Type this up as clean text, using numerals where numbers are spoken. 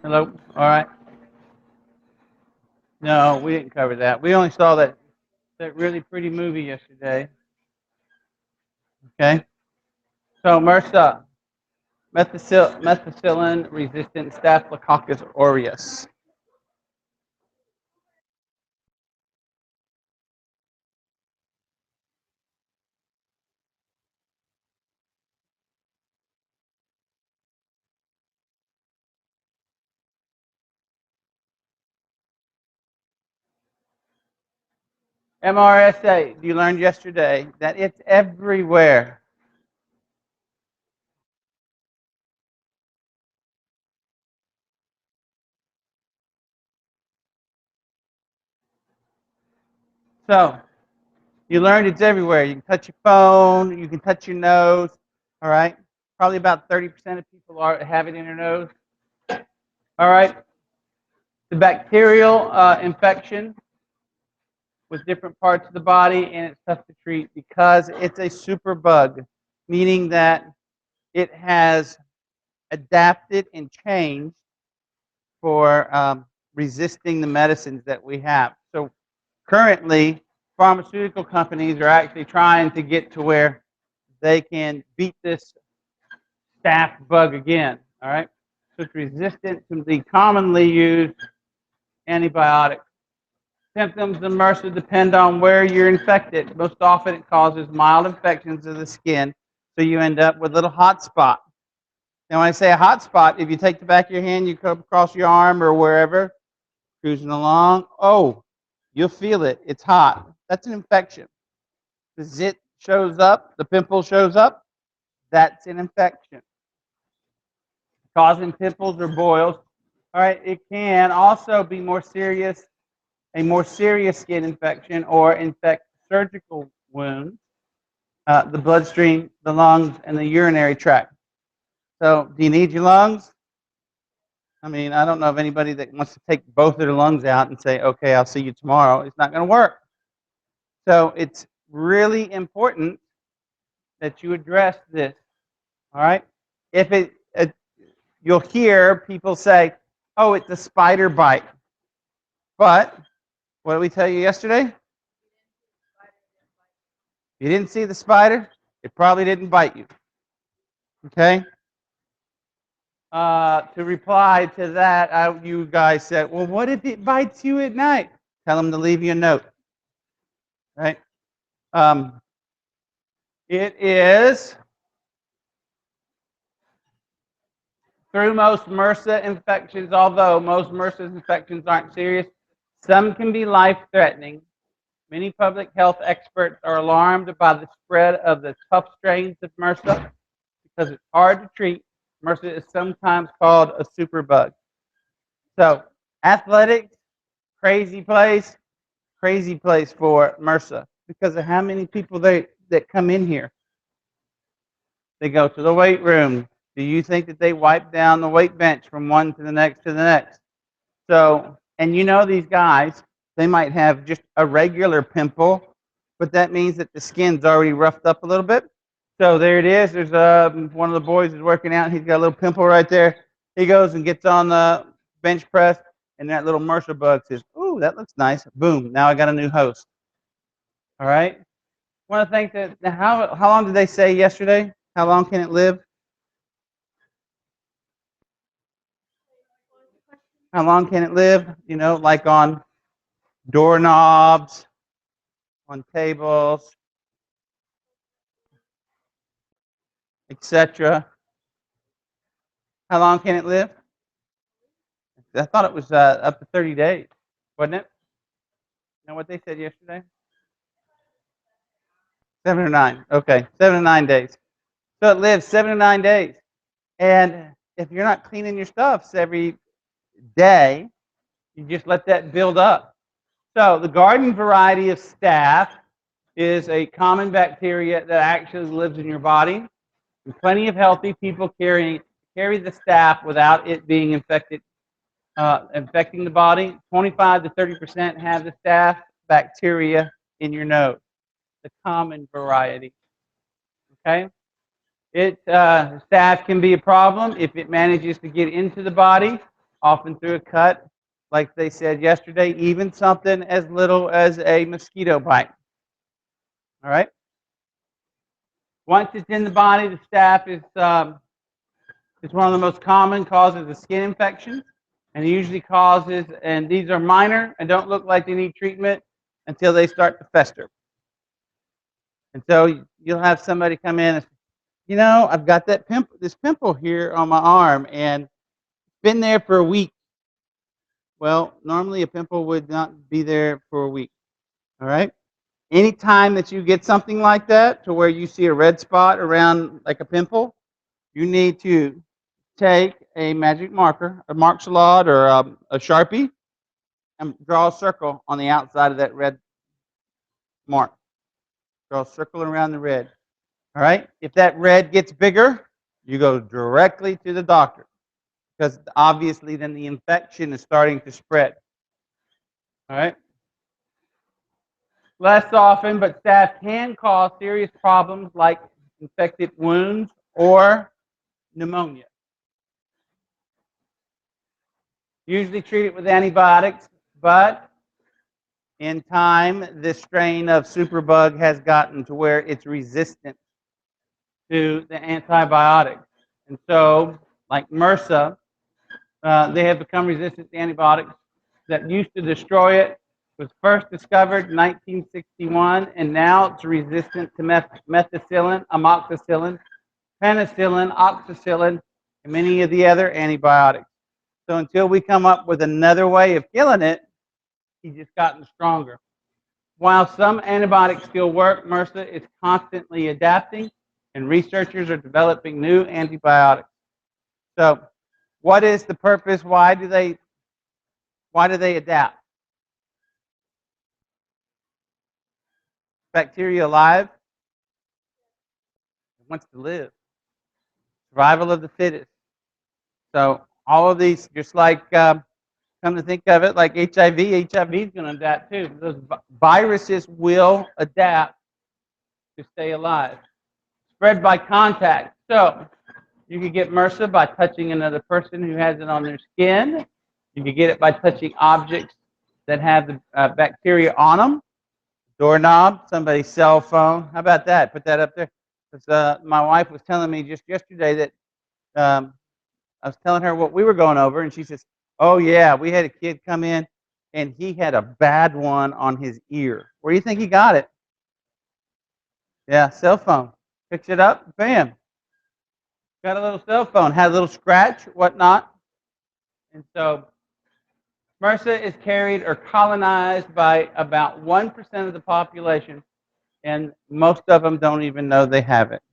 Hello? All right. No, we didn't cover that. We only saw that really pretty movie yesterday. Okay? So MRSA, methicillin-resistant Staphylococcus aureus. MRSA, you learned yesterday that it's everywhere. So, you learned it's everywhere. You can touch your phone, you can touch your nose, all right? Probably about 30% of people have it in their nose, all right? The bacterial infection with different parts of the body, and it's tough to treat because it's a super bug, meaning that it has adapted and changed for resisting the medicines that we have. So currently, pharmaceutical companies are actually trying to get to where they can beat this staph bug again. All right, so it's resistant to the commonly used antibiotics. Symptoms of MRSA depend on where you're infected. Most often it causes mild infections of the skin, so you end up with a little hot spot. Now when I say a hot spot, if you take the back of your hand, you come across your arm or wherever, cruising along, oh, you'll feel it. It's hot. That's an infection. The zit shows up, the pimple shows up, that's an infection. Causing pimples or boils. All right, it can also be more serious, a more serious skin infection or infect surgical wounds, the bloodstream, the lungs, and the urinary tract. So, do you need your lungs? I mean, I don't know of anybody that wants to take both of their lungs out and say, okay, I'll see you tomorrow. It's not going to work. So, it's really important that you address this. All right? If you'll hear people say, oh, it's a spider bite. But, what did we tell you yesterday? You didn't see the spider, it probably didn't bite you. Okay? To reply to that, you guys said, well, what if it bites you at night? Tell them to leave you a note. Right? It is through most MRSA infections, although most MRSA infections aren't serious, some can be life-threatening. Many public health experts are alarmed by the spread of the tough strains of MRSA because it's hard to treat. MRSA is sometimes called a superbug. So, athletics, crazy place for MRSA because of how many people that come in here. They go to the weight room. Do you think that they wipe down the weight bench from one to the next to the next? So, and you know these guys, they might have just a regular pimple, but that means that the skin's already roughed up a little bit. So there it is. There's one of the boys is working out. He's got a little pimple right there. He goes and gets on the bench press, and that little MRSA bug says, "Ooh, that looks nice." Boom! Now I got a new host. All right. One of the things that how long did they say yesterday? How long can it live? How long can it live? You know, like on doorknobs, on tables, etc. How long can it live? I thought it was up to 30 days, wasn't it? You know what they said yesterday? 7 or 9. Okay, 7 to 9 days. So it lives 7 to 9 days. And if you're not cleaning your stuffs every day, you just let that build up. So the garden variety of staph is a common bacteria that actually lives in your body. And plenty of healthy people carry the staph without it being infecting the body. 25 to 30% have the staph bacteria in your nose, the common variety. Okay, staph can be a problem if it manages to get into the body. often through a cut, like they said yesterday, even something as little as a mosquito bite. All right? Once it's in the body, the staph is one of the most common causes of skin infections, and it usually causes, and these are minor and don't look like they need treatment until they start to fester. And so you'll have somebody come in and say, I've got this pimple here on my arm, and it's been there for a week. Well, normally a pimple would not be there for a week. All right? Anytime that you get something like that, to where you see a red spot around like a pimple, you need to take a magic marker, a mark salad, or a Sharpie, and draw a circle on the outside of that red mark. Draw a circle around the red. All right? If that red gets bigger, you go directly to the doctor, because obviously then the infection is starting to spread. All right? Less often, but staph can cause serious problems like infected wounds or pneumonia. Usually treated with antibiotics, but in time, this strain of superbug has gotten to where it's resistant to the antibiotics. And so, like MRSA, they have become resistant to antibiotics that used to destroy it. Was first discovered in 1961, and now it's resistant to methicillin, amoxicillin, penicillin, oxacillin, and many of the other antibiotics. So until we come up with another way of killing it, he's just gotten stronger. While some antibiotics still work, MRSA is constantly adapting, and researchers are developing new antibiotics. So, what is the purpose? Why do they adapt? Bacteria alive, it wants to live. Survival of the fittest. So all of these, just like come to think of it, like HIV is going to adapt too. Those viruses will adapt to stay alive. Spread by contact. So you could get MRSA by touching another person who has it on their skin. You could get it by touching objects that have the bacteria on them. Doorknob, somebody's cell phone. How about that? Put that up there. My wife was telling me just yesterday that I was telling her what we were going over, and she says, "Oh yeah, we had a kid come in, and he had a bad one on his ear. Where do you think he got it? Yeah, cell phone. Picks it up, bam, got a little cell phone. Had a little scratch, whatnot. And so MRSA is carried or colonized by about 1% of the population, and most of them don't even know they have it.